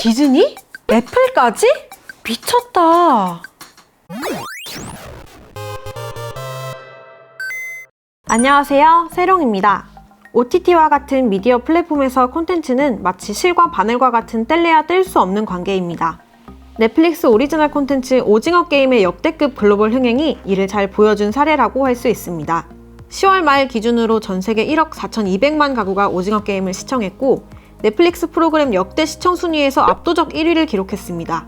디즈니? 애플까지? 미쳤다. 안녕하세요, 세롱입니다. OTT와 같은 미디어 플랫폼에서 콘텐츠는 마치 실과 바늘과 같은 뗄래야 뗄 수 없는 관계입니다. 넷플릭스 오리지널 콘텐츠 오징어 게임의 역대급 글로벌 흥행이 이를 잘 보여준 사례라고 할 수 있습니다. 10월 말 기준으로 전 세계 1억 4,200만 가구가 오징어 게임을 시청했고 넷플릭스 프로그램 역대 시청 순위에서 압도적 1위를 기록했습니다.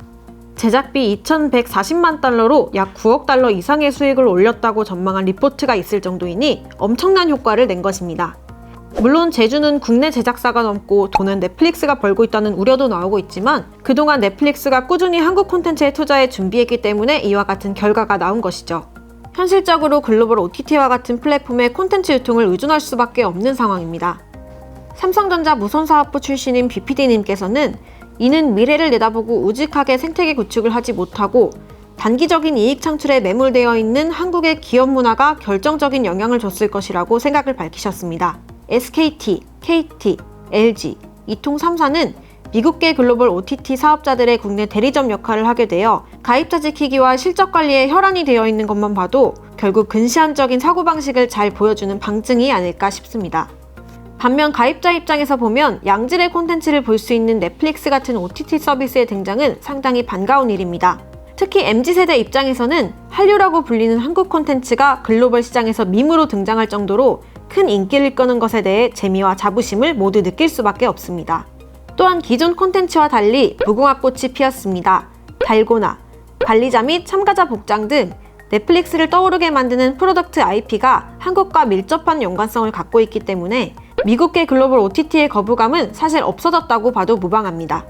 제작비 2,140만 달러로 약 9억 달러 이상의 수익을 올렸다고 전망한 리포트가 있을 정도이니 엄청난 효과를 낸 것입니다. 물론 제주는 국내 제작사가 넘고 돈은 넷플릭스가 벌고 있다는 우려도 나오고 있지만 그동안 넷플릭스가 꾸준히 한국 콘텐츠에 투자해 준비했기 때문에 이와 같은 결과가 나온 것이죠. 현실적으로 글로벌 OTT와 같은 플랫폼의 콘텐츠 유통을 의존할 수밖에 없는 상황입니다. 삼성전자 무선사업부 출신인 BPD님께서는 이는 미래를 내다보고 우직하게 생태계 구축을 하지 못하고 단기적인 이익 창출에 매몰되어 있는 한국의 기업 문화가 결정적인 영향을 줬을 것이라고 생각을 밝히셨습니다. SKT, KT, LG, 이통 3사는 미국계 글로벌 OTT 사업자들의 국내 대리점 역할을 하게 되어 가입자 지키기와 실적 관리에 혈안이 되어 있는 것만 봐도 결국 근시안적인 사고방식을 잘 보여주는 방증이 아닐까 싶습니다. 반면 가입자 입장에서 보면 양질의 콘텐츠를 볼 수 있는 넷플릭스 같은 OTT 서비스의 등장은 상당히 반가운 일입니다. 특히 MZ세대 입장에서는 한류라고 불리는 한국 콘텐츠가 글로벌 시장에서 밈으로 등장할 정도로 큰 인기를 끄는 것에 대해 재미와 자부심을 모두 느낄 수밖에 없습니다. 또한 기존 콘텐츠와 달리 무궁화꽃이 피었습니다. 달고나, 관리자 및 참가자 복장 등 넷플릭스를 떠오르게 만드는 프로덕트 IP가 한국과 밀접한 연관성을 갖고 있기 때문에 미국계 글로벌 OTT의 거부감은 사실 없어졌다고 봐도 무방합니다.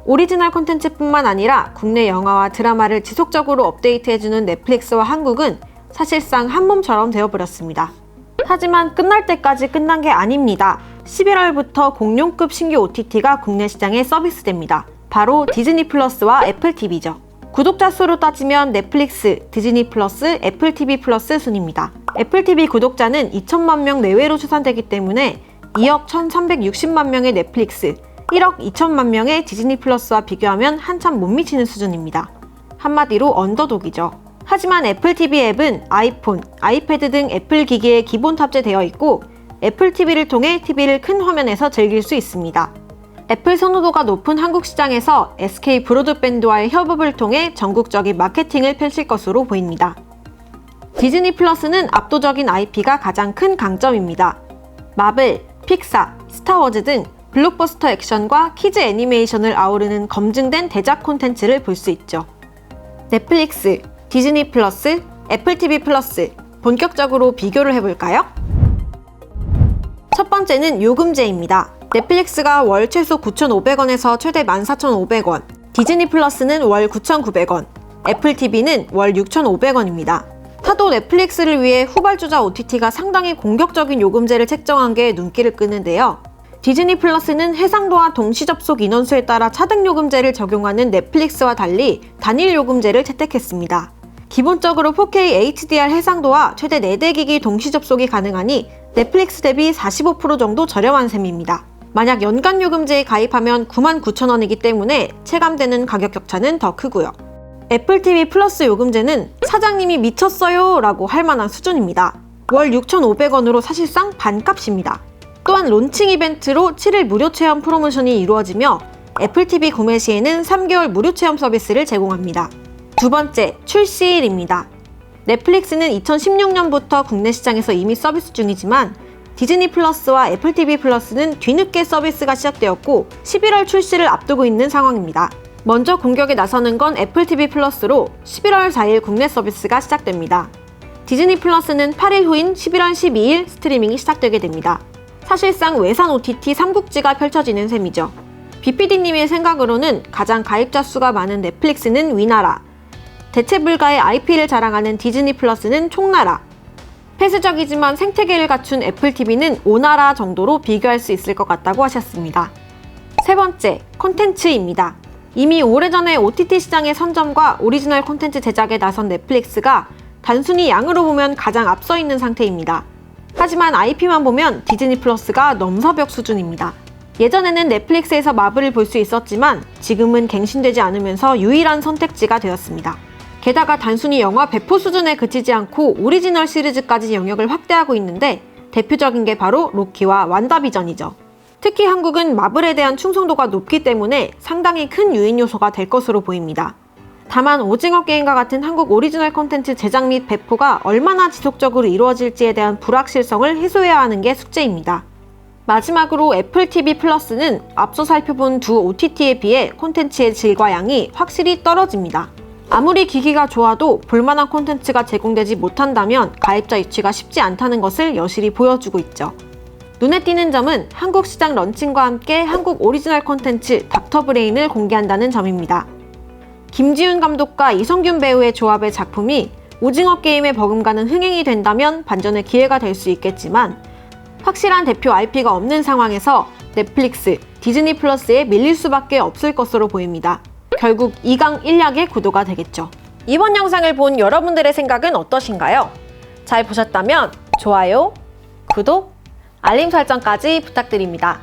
오리지널 콘텐츠뿐만 아니라 국내 영화와 드라마를 지속적으로 업데이트해주는 넷플릭스와 한국은 사실상 한 몸처럼 되어버렸습니다. 하지만 끝날 때까지 끝난 게 아닙니다. 11월부터 공룡급 신규 OTT가 국내 시장에 서비스됩니다. 바로 디즈니 플러스와 애플 TV죠. 구독자 수로 따지면 넷플릭스, 디즈니 플러스, 애플 TV 플러스 순입니다. 애플 TV 구독자는 2천만 명 내외로 추산되기 때문에 2억 1,360만 명의 넷플릭스, 1억 2천만 명의 디즈니 플러스와 비교하면 한참 못 미치는 수준입니다. 한마디로 언더독이죠. 하지만 애플 TV 앱은 아이폰, 아이패드 등 애플 기기에 기본 탑재되어 있고 애플 TV를 통해 TV를 큰 화면에서 즐길 수 있습니다. 애플 선호도가 높은 한국 시장에서 SK 브로드밴드와의 협업을 통해 전국적인 마케팅을 펼칠 것으로 보입니다. 디즈니 플러스는 압도적인 IP가 가장 큰 강점입니다. 마블, 픽사, 스타워즈 등 블록버스터 액션과 키즈 애니메이션을 아우르는 검증된 대작 콘텐츠를 볼 수 있죠. 넷플릭스, 디즈니 플러스, 애플 TV 플러스, 본격적으로 비교를 해볼까요? 첫 번째는 요금제입니다. 넷플릭스가 월 최소 9,500원에서 최대 14,500원, 디즈니 플러스는 월 9,900원, 애플 TV는 월 6,500원입니다. 타도 넷플릭스를 위해 후발주자 OTT가 상당히 공격적인 요금제를 책정한 게 눈길을 끄는데요. 디즈니 플러스는 해상도와 동시 접속 인원수에 따라 차등 요금제를 적용하는 넷플릭스와 달리 단일 요금제를 채택했습니다. 기본적으로 4K HDR 해상도와 최대 4대 기기 동시 접속이 가능하니 넷플릭스 대비 45% 정도 저렴한 셈입니다. 만약 연간 요금제에 가입하면 99,000원이기 때문에 체감되는 가격 격차는 더 크고요. 애플 TV 플러스 요금제는 사장님이 미쳤어요 라고 할 만한 수준입니다. 월 6,500원으로 사실상 반값입니다. 또한 론칭 이벤트로 7일 무료 체험 프로모션이 이루어지며 애플 TV 구매 시에는 3개월 무료 체험 서비스를 제공합니다. 두 번째, 출시일입니다. 넷플릭스는 2016년부터 국내 시장에서 이미 서비스 중이지만 디즈니 플러스와 애플 TV 플러스는 뒤늦게 서비스가 시작되었고 11월 출시를 앞두고 있는 상황입니다. 먼저 공격에 나서는 건 애플 TV 플러스로 11월 4일 국내 서비스가 시작됩니다. 디즈니 플러스는 8일 후인 11월 12일 스트리밍이 시작되게 됩니다. 사실상 외산 OTT 삼국지가 펼쳐지는 셈이죠. BPD님의 생각으로는 가장 가입자 수가 많은 넷플릭스는 위나라, 대체 불가의 IP를 자랑하는 디즈니 플러스는 총나라, 폐쇄적이지만 생태계를 갖춘 애플 TV는 오나라 정도로 비교할 수 있을 것 같다고 하셨습니다. 세 번째, 콘텐츠입니다. 이미 오래전에 OTT 시장의 선점과 오리지널 콘텐츠 제작에 나선 넷플릭스가 단순히 양으로 보면 가장 앞서 있는 상태입니다. 하지만 IP만 보면 디즈니 플러스가 넘사벽 수준입니다. 예전에는 넷플릭스에서 마블을 볼 수 있었지만 지금은 갱신되지 않으면서 유일한 선택지가 되었습니다. 게다가 단순히 영화 배포 수준에 그치지 않고 오리지널 시리즈까지 영역을 확대하고 있는데 대표적인 게 바로 로키와 완다비전이죠. 특히 한국은 마블에 대한 충성도가 높기 때문에 상당히 큰 유인 요소가 될 것으로 보입니다. 다만 오징어 게임과 같은 한국 오리지널 콘텐츠 제작 및 배포가 얼마나 지속적으로 이루어질지에 대한 불확실성을 해소해야 하는 게 숙제입니다. 마지막으로 애플 TV 플러스는 앞서 살펴본 두 OTT에 비해 콘텐츠의 질과 양이 확실히 떨어집니다. 아무리 기기가 좋아도 볼만한 콘텐츠가 제공되지 못한다면 가입자 유치가 쉽지 않다는 것을 여실히 보여주고 있죠. 눈에 띄는 점은 한국 시장 런칭과 함께 한국 오리지널 콘텐츠 닥터브레인을 공개한다는 점입니다. 김지훈 감독과 이성균 배우의 조합의 작품이 오징어 게임에 버금가는 흥행이 된다면 반전의 기회가 될 수 있겠지만 확실한 대표 IP가 없는 상황에서 넷플릭스, 디즈니 플러스에 밀릴 수밖에 없을 것으로 보입니다. 결국 2강 1약의 구도가 되겠죠. 이번 영상을 본 여러분들의 생각은 어떠신가요? 잘 보셨다면 좋아요, 구독, 알림 설정까지 부탁드립니다.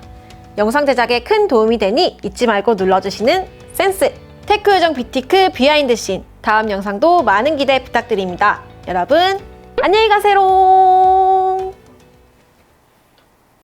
영상 제작에 큰 도움이 되니 잊지 말고 눌러주시는 센스! 테크 요정 뷰티크 비하인드 씬 다음 영상도 많은 기대 부탁드립니다. 여러분 안녕히 가세요.